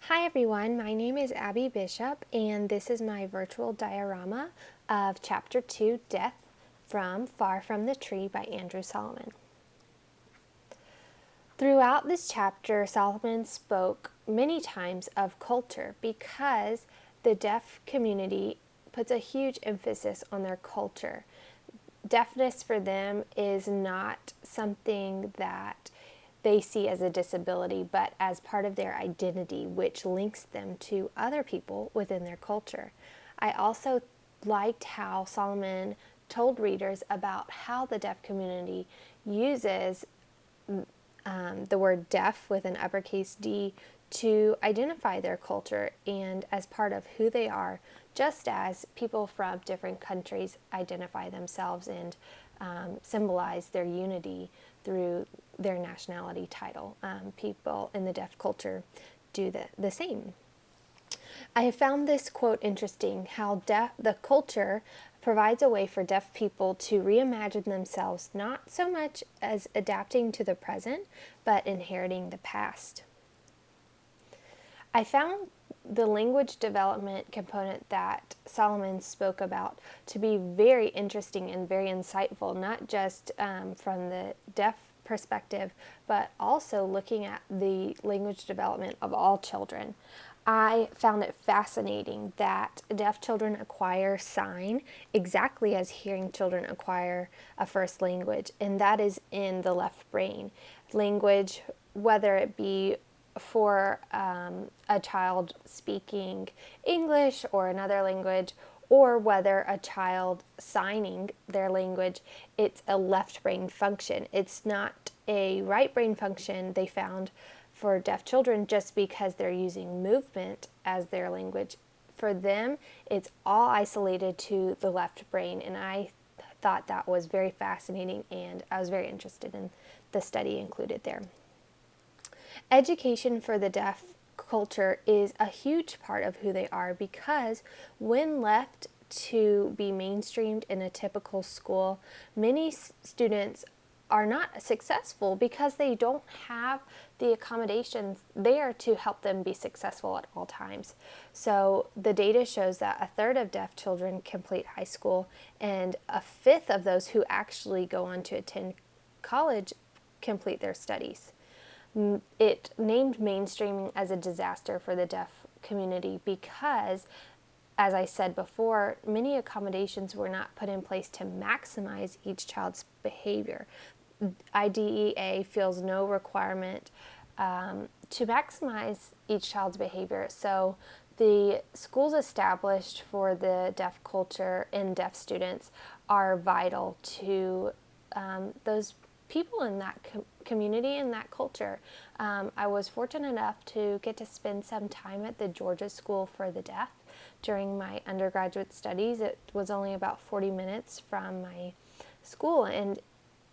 Hi everyone, my name is Abby Bishop and this is my virtual diorama of Chapter 2, Death from Far From the Tree by Andrew Solomon. Throughout this chapter, Solomon spoke many times of culture because the deaf community puts a huge emphasis on their culture. Deafness for them is not something that they see as a disability, but as part of their identity, which links them to other people within their culture. I also liked how Solomon told readers about how the deaf community uses the word deaf with an uppercase D to identify their culture and as part of who they are, just as people from different countries identify themselves and symbolize their unity through their nationality title. People in the deaf culture do the same. I have found this quote interesting, how the culture provides a way for deaf people to reimagine themselves, not so much as adapting to the present, but inheriting the past. I found the language development component that Solomon spoke about to be very interesting and very insightful, not just from the deaf perspective, but also looking at the language development of all children. I found it fascinating that deaf children acquire sign exactly as hearing children acquire a first language, and that is in the left brain. Language, whether it be for a child speaking English or another language, or whether a child signing their language, it's a left brain function. It's not a right brain function they found for deaf children just because they're using movement as their language. For them, it's all isolated to the left brain, and I thought that was very fascinating, and I was very interested in the study included there. Education for the deaf culture is a huge part of who they are because when left to be mainstreamed in a typical school, many students are not successful because they don't have the accommodations there to help them be successful at all times. So the data shows that a third of deaf children complete high school, and a fifth of those who actually go on to attend college complete their studies. It named mainstreaming as a disaster for the deaf community because, as I said before, many accommodations were not put in place to maximize each child's behavior. IDEA feels no requirement to maximize each child's behavior. So the schools established for the deaf culture and deaf students are vital to those people in that community and that culture. I was fortunate enough to get to spend some time at the Georgia School for the Deaf during my undergraduate studies. It was only about 40 minutes from my school, and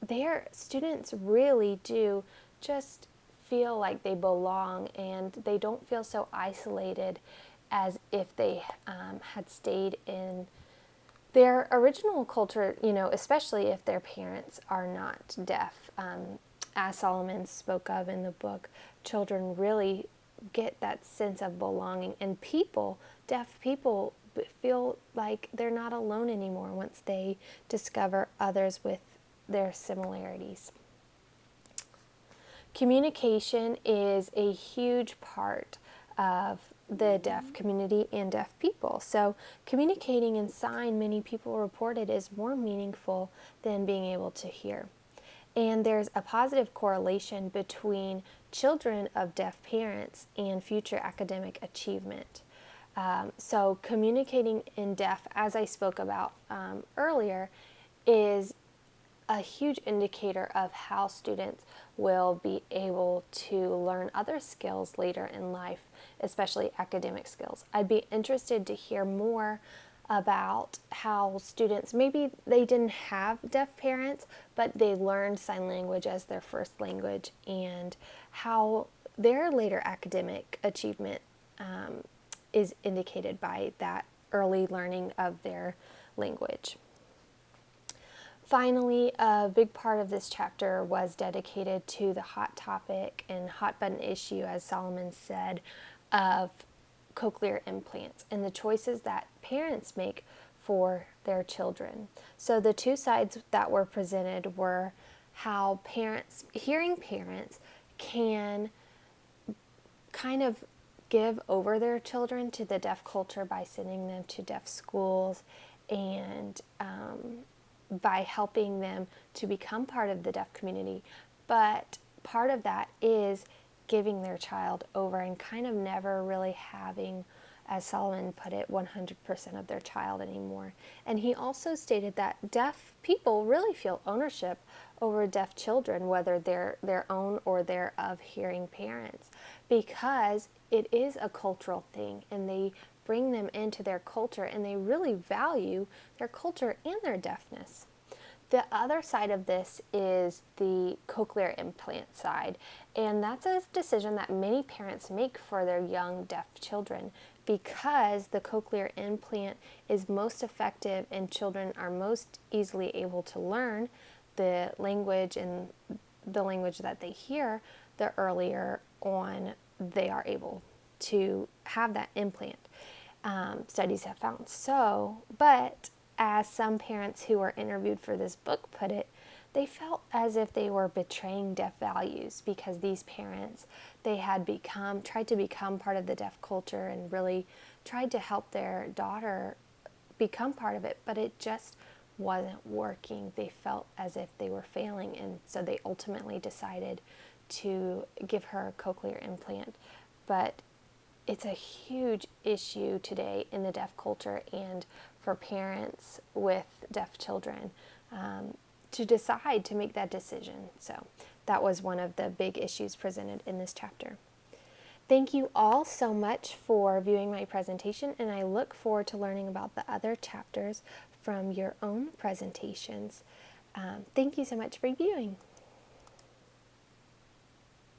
their students really do just feel like they belong, and they don't feel so isolated as if they had stayed in their original culture, especially if their parents are not deaf. As Solomon spoke of in the book, children really get that sense of belonging, and deaf people feel like they're not alone anymore once they discover others with their similarities. Communication is a huge part of the deaf community and deaf people. So communicating in sign, many people reported, is more meaningful than being able to hear. And there's a positive correlation between children of deaf parents and future academic achievement. So communicating in deaf, as I spoke about earlier, is a huge indicator of how students will be able to learn other skills later in life, especially academic skills. I'd be interested to hear more about how students, maybe they didn't have deaf parents, but they learned sign language as their first language, and how their later academic achievement is indicated by that early learning of their language. Finally, a big part of this chapter was dedicated to the hot topic and hot button issue, as Solomon said, of cochlear implants and the choices that parents make for their children. So the two sides that were presented were how hearing parents can kind of give over their children to the deaf culture by sending them to deaf schools and by helping them to become part of the deaf community. But part of that is giving their child over and kind of never really having, as Solomon put it, 100% of their child anymore. And he also stated that deaf people really feel ownership over deaf children, whether they're their own or they're of hearing parents, because it is a cultural thing and they bring them into their culture and they really value their culture and their deafness. The other side of this is the cochlear implant side, and that's a decision that many parents make for their young deaf children because the cochlear implant is most effective and children are most easily able to learn the language and the language that they hear the earlier on they are able to have that implant. Studies have found so, but as some parents who were interviewed for this book put it, they felt as if they were betraying deaf values because these parents, they had tried to become part of the deaf culture and really tried to help their daughter become part of it, but it just wasn't working. They felt as if they were failing, and so they ultimately decided to give her a cochlear implant. But it's a huge issue today in the deaf culture and for parents with deaf children to decide to make that decision. So that was one of the big issues presented in this chapter. Thank you all so much for viewing my presentation, and I look forward to learning about the other chapters from your own presentations. Thank you so much for viewing.